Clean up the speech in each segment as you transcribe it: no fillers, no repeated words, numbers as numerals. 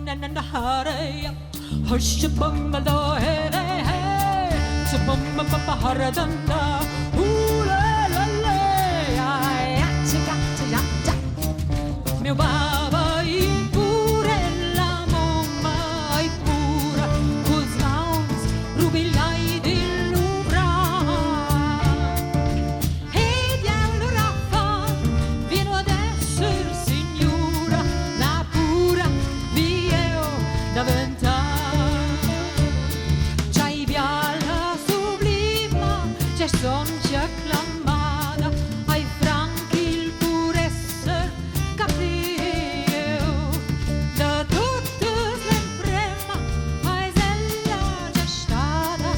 and hare hush bum ba do hey hey so bum bum bum hare danda ooh la la la ay cha cha cha mio baba in pure la mamma in pura cos naus rubilai di lubra e diavolo raffa vieno ad essere signora la pura via da vent'anni c'hai via la sublima c'è son c'è acclamata ai franchi il pur esser capio da tutte le prema ai zella c'è stata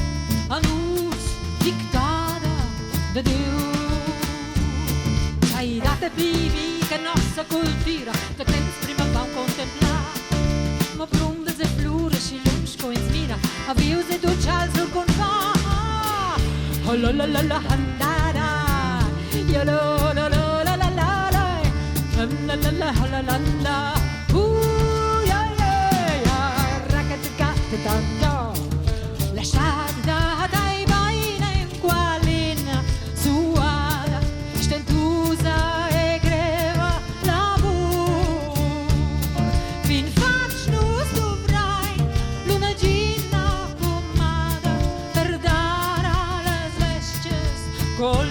a nus dictata da Dio c'hai date vivi che nostra cultura da temps prima va contemplare ma prunde se flure si lunsko in smira a vius e dolcial sur con fa oh la la la la handada yo lo la la la la la la la la la la la ya ya rakatka tanto lasciata dai vaine qualina suada stentusa e greva la fin facnu stuvrai luna gina pomada per dare alle svesces col